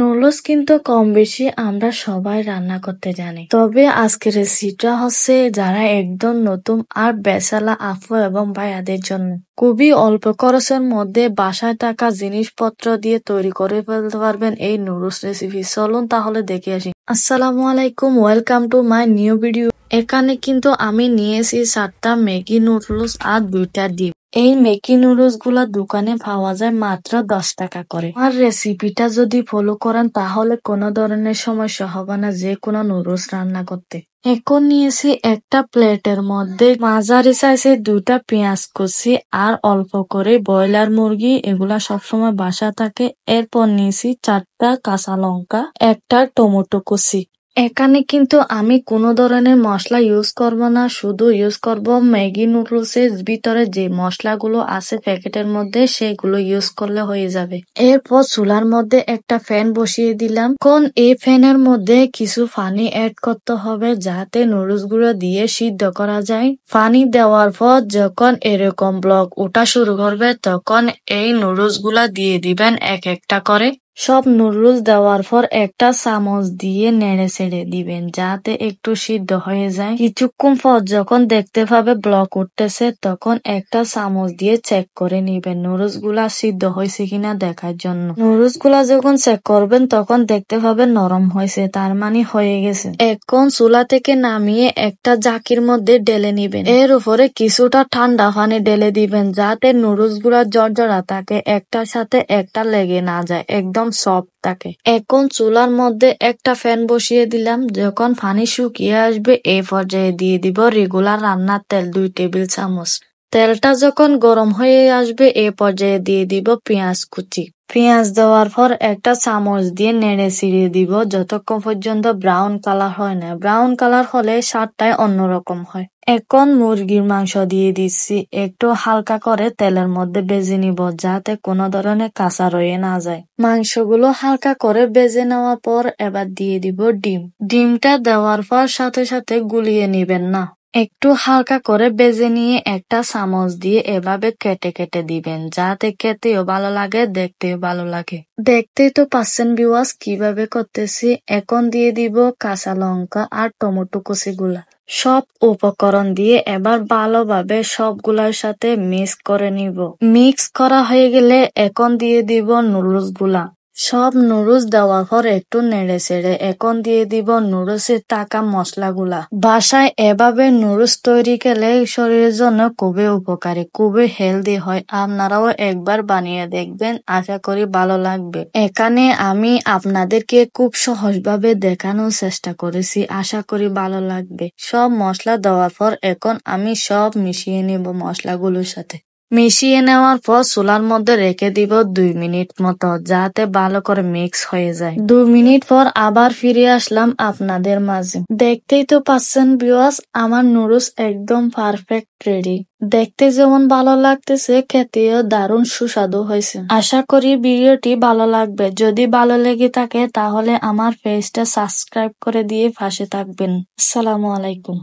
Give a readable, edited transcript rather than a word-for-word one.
Noodles কিন্তু কম বেশি আমরা সবাই রান্না করতে জানি। তবে আজকের রেসিপিটা হচ্ছে যারা একদম নতুন আর বেসালা আপু এবং ভাইয়াদের জন্য। খুবই অল্প খরচের মধ্যে বাসায় থাকা জিনিসপত্র দিয়ে তৈরি করে ফেলতে পারবেন এই নুডলস রেসিপি। চলুন তাহলে দেখে আসি। আসসালামু আলাইকুম, welcome to my new video. এখানে কিন্তু আমি নিয়েছি 4টা ম্যাগি নুডলস আর 2টা ডিম। এই ম্যাগি নুডলস গুলা দোকানে পাওয়া যায় মাত্র 10 টাকা করে। আর রেসিপিটা যদি ফলো করেন তাহলে কোনো ধরনের সমস্যা হবে না যে কোনো নুডলস রান্না করতে। এখন নিয়েছি একটা প্লেটের মধ্যে মাঝারি সাইজের 2টা পেঁয়াজ কুচি আর অল্প করে ব্রয়লার মুরগি, এগুলা সবসময় বাসা থাকে। এরপর নিয়েছি 4টা কাঁচা লঙ্কা, একটা টমেটো কুচি। এখানে কিন্তু আমি কোনো ধরনের মশলা ইউজ করব না, শুধু ইউজ করব ম্যাগি নুডলস এর ভিতরে যে মশলাগুলো আছে প্যাকেটের মধ্যে, সেগুলো ইউজ করলে হয়ে যাবে। এরপর চুলার মধ্যে একটা ফ্যান বসিয়ে দিলাম। কোন এই ফ্যানের মধ্যে কিছু পানি অ্যাড করতে হবে যাতে নুডলস গুলো দিয়ে সিদ্ধ করা যায়। পানি দেওয়ার পর যখন এরকম ব্লক ওঠা শুরু করবে তখন এই নুডলস গুলা দিয়ে দিবেন এক একটা করে। সব নুডলস দেওয়ার পর একটা চামচ দিয়ে নেড়ে ছেড়ে দিবেন যাতে একটু সিদ্ধ হয়ে যায়। কিছুক্ষণ পর যখন দেখতে পাবে ব্লক উঠতেছে তখন একটা চামচ দিয়ে চেক করে নিবেন নুডলস গুলা সিদ্ধ হয়েছে কিনা দেখার জন্য। নুডলস গুলা যখন চেক করবেন তখন দেখতে পাবেন নরম হয়েছে, তার মানে হয়ে গেছে। এখন চুলা থেকে নামিয়ে একটা জাকির মধ্যে ঢেলে নিবেন। এর উপরে কিছুটা ঠান্ডা পানি ঢেলে দিবেন যাতে নুডলস গুলা জর্জরা থাকে, একটার সাথে একটা লেগে না যায়, একদম সফট থাকে। এখন চুলার মধ্যে একটা ফ্যান বসিয়ে দিলাম। যখন পানি শুকিয়ে আসবে এই পর্যায়ে দিয়ে দিব রেগুলার রান্নার তেল 2 টেবিল চামচ। তেলটা যখন গরম হয়ে আসবে এই পর্যায়ে দিয়ে দিব পেঁয়াজ কুচি। পেঁয়াজ দেওয়ার পর একটা চামচ দিয়ে নেড়ে ছিড়িয়ে দিব যতক্ষণ পর্যন্ত ব্রাউন কালার হয় না। ব্রাউন কালার হলে স্বাদটাই অন্যরকম হয়। এখন মুরগির মাংস দিয়ে দিচ্ছি, একটু হালকা করে তেলের মধ্যে ভেজে নিব যাতে কোনো ধরনের কাঁচা রয়ে না যায়। মাংসগুলো হালকা করে ভেজে নেওয়ার পর এবার দিয়ে দিব ডিম। ডিমটা দেওয়ার পর সাথে সাথে গুলিয়ে নিবেন না, একটু হালকা করে ভেজে নিয়ে একটা চামচ দিয়ে এভাবে কেটে কেটে দিবেন যাতে খেতেও ভালো লাগে, দেখতেও ভালো লাগে। দেখতেই তো পাচ্ছেন ভিউয়ার্স কিভাবে করতেছি। এখন দিয়ে দিব কাঁচা লঙ্কা আর টমেটো কুচিগুলা। সব উপকরণ দিয়ে এবার ভালোভাবে সবগুলার সাথে মিক্স করে নিব। মিক্স করা হয়ে গেলে এখন দিয়ে দিব নুডলস গুলা। সব নুডলস দেওয়ার পর একটু নেড়ে ছেড়ে এখন দিয়ে দিব নুডলসের থাকা মশলাগুলা। বাসায় এভাবে নুডলস তৈরি করলে শরীরের জন্য খুবই উপকারী, খুবই হেলদি হয়। আপনারাও একবার বানিয়ে দেখবেন, আশা করি ভালো লাগবে। এখানে আমি আপনাদেরকে খুব সহজভাবে দেখানোর চেষ্টা করেছি, আশা করি ভালো লাগবে। সব মশলা দেওয়ার পর এখন আমি সব মিশিয়ে নিব মশলাগুলোর সাথে। মিশিয়ে নেওয়ার পর চুলার মধ্যে রেখে দিব 2 মিনিট মতো যাতে ভালো করে মিক্স হয়ে যায়। 2 মিনিট পর আবার ফিরে আসলাম আপনাদের মাঝে। দেখতেই তো পাচ্ছেন ভিউয়ার্স আমার নুডলস একদম পারফেক্ট রেডি। দেখতে যেমন ভালো লাগতেছে খেতেও দারুণ সুস্বাদু হয়েছে। আশা করি ভিডিওটি ভালো লাগবে। যদি ভালো লেগে থাকে তাহলে আমার পেজটা সাবস্ক্রাইব করে দিয়ে পাশে থাকবেন। আসসালামু আলাইকুম।